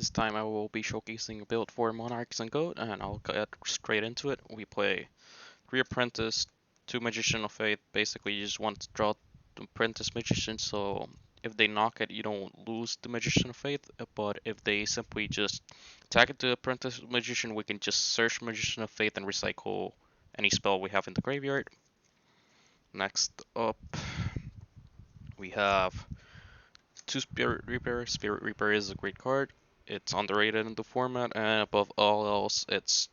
This time I will be showcasing a build for Monarchs and Goat, and I'll get straight into it. We play 3 Apprentice, 2 Magician of Faith. Basically, you just want to draw the Apprentice Magician, so if they knock it, you don't lose the Magician of Faith, but if they simply just tag it to Apprentice Magician, we can just search Magician of Faith and recycle any spell we have in the graveyard. Next up, we have 2 Spirit Reaper. Spirit Reaper is a great card. It's underrated in the format, and above all else, it's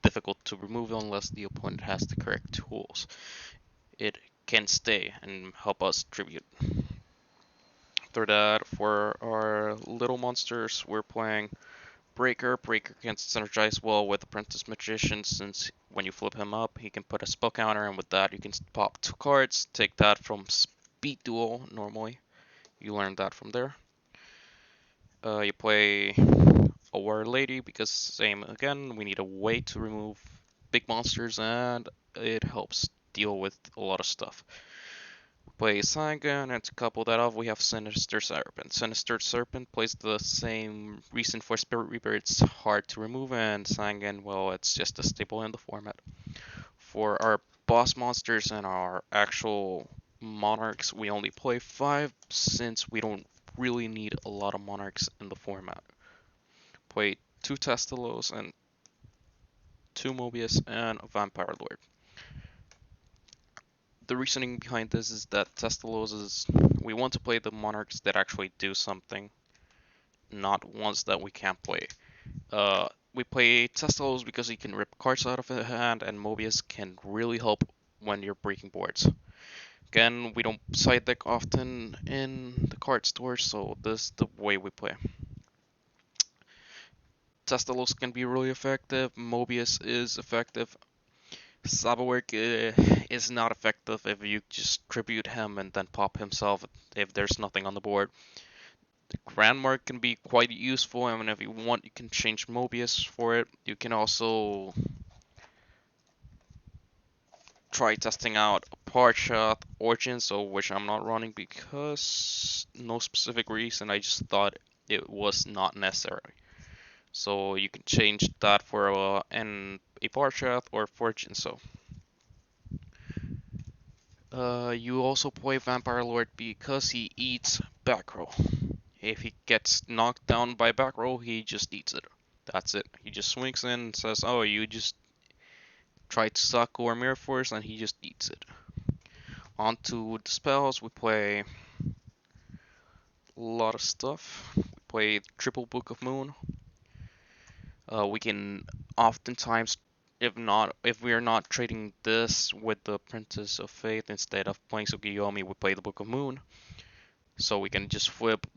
difficult to remove unless the opponent has the correct tools. It can stay and help us tribute. After that, for our little monsters, we're playing Breaker. Breaker can synergize well with Apprentice Magician since when you flip him up, he can put a spell counter, and with that, you can pop 2 cards. Take that from Speed Duel normally. You learned that from there. You play a War Lady because same again, we need a way to remove big monsters and it helps deal with a lot of stuff. We play Sangan, and to couple that off, we have Sinister Serpent. Sinister Serpent plays the same reason for Spirit Reaper, it's hard to remove, and Sangan, well, it's just a staple in the format. For our boss monsters and our actual Monarchs, we only play 5 since we don't really need a lot of Monarchs in the format. Play 2 Testalos and 2 Mobius and a Vampire Lord. The reasoning behind this is that Testalos is we want to play the Monarchs that actually do something, not ones that we can't play. We play Testalos because he can rip cards out of the hand, and Mobius can really help when you're breaking boards. Again, we don't side deck often in the card store, so this is the way we play. Testalos can be really effective, Mobius is effective. Sabawork is not effective if you just tribute him and then pop himself if there's nothing on the board. The Grandmark can be quite useful, and if you want, you can change Mobius for it. You can also try testing out Parshot Origin, so which I'm not running because no specific reason. I just thought it was not necessary. So you can change that for a Parshot or Fortune. So you also play Vampire Lord because he eats back row. If he gets knocked down by back row, he just eats it. That's it. He just swings in and says, "Oh, you just tried to suck or Mirror Force," and he just eats it. On to the spells, we play a lot of stuff. We play Triple Book of Moon. We can oftentimes, if we are not trading this with the Princess of Faith instead of playing Tsukiyomi, we play the Book of Moon. So we can just flip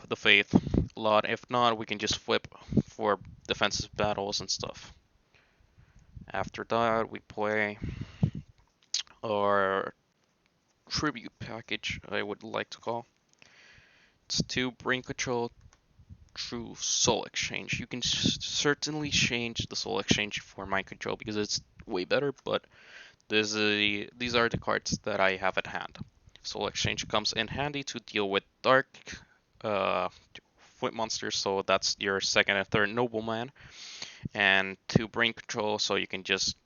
the Faith a lot. If not, we can just flip for defensive battles and stuff. After that, we play our tribute package, I would like to call. It's 2 Brain Control through Soul Exchange. You can certainly change the Soul Exchange for Mind Control because it's way better, but these are the cards that I have at hand. Soul Exchange comes in handy to deal with dark foot monsters, so that's your second and third nobleman, and 2 Brain Control, so you can just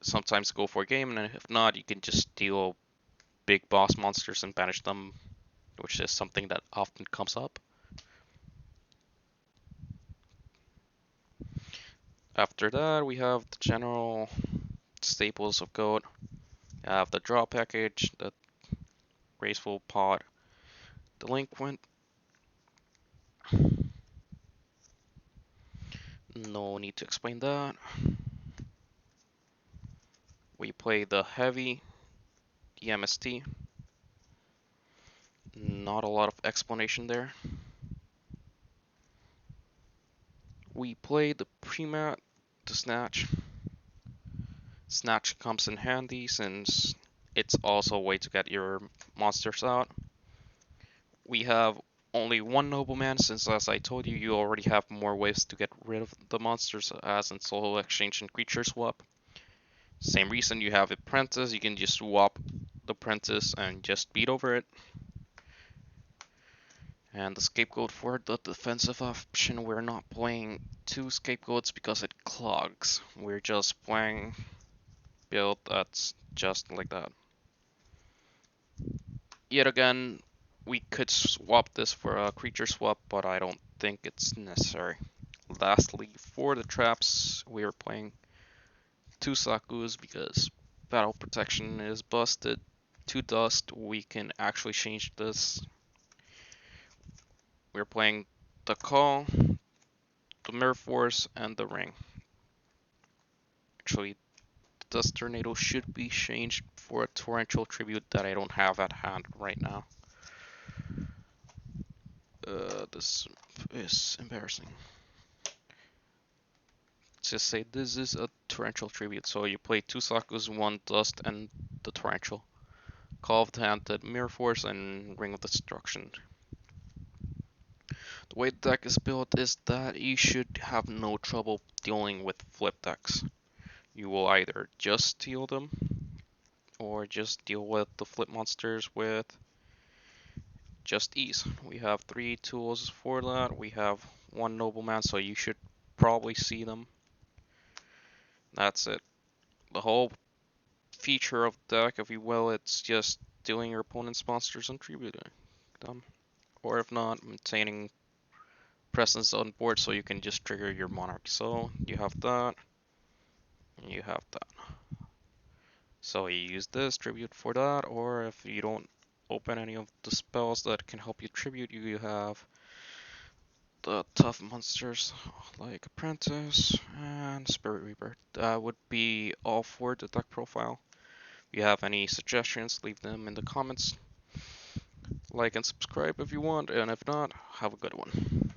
sometimes go for a game, and if not, you can just deal big boss monsters and banish them, which is something that often comes up. After that, we have the general staples of Goat. We have the draw package, the graceful pot, delinquent. No need to explain that. We play the heavy, the MST. Not a lot of explanation there. We play the Premat, the Snatch. Snatch comes in handy since it's also a way to get your monsters out. We have only 1 nobleman since, as I told you, you already have more ways to get rid of the monsters as in Soul Exchange and Creature Swap. Same reason you have Apprentice, you can just swap the Apprentice and just beat over it. And the scapegoat for the defensive option, we're not playing two scapegoats because it clogs. We're just playing build that's just like that. Yet again, we could swap this for a creature swap, but I don't think it's necessary. Lastly, for the traps, we are playing two Sakus because battle protection is busted. To dust, we can actually change this. We're playing the call, the mirror force, and the ring. Actually, the dust tornado should be changed for a torrential tribute that I don't have at hand right now. This is embarrassing. Let's just say this is a torrential tribute, so you play two Sakus, one dust, and the torrential. Call of the Hand, the Mirror Force, and Ring of Destruction. The way the deck is built is that you should have no trouble dealing with flip decks. You will either just steal them, or just deal with the flip monsters with just ease. We have 3 tools for that. We have 1 nobleman, so you should probably see them. That's it. The whole feature of the deck, if you will, it's just stealing your opponent's monsters and tributing them. Or if not, maintaining presence on board so you can just trigger your Monarch. So you have that, and you have that. So you use this tribute for that, or if you don't open any of the spells that can help you tribute, you have the tough monsters like Apprentice and Spirit Reaper. That would be all for the deck profile. If you have any suggestions, leave them in the comments. Like and subscribe if you want, and if not, have a good one.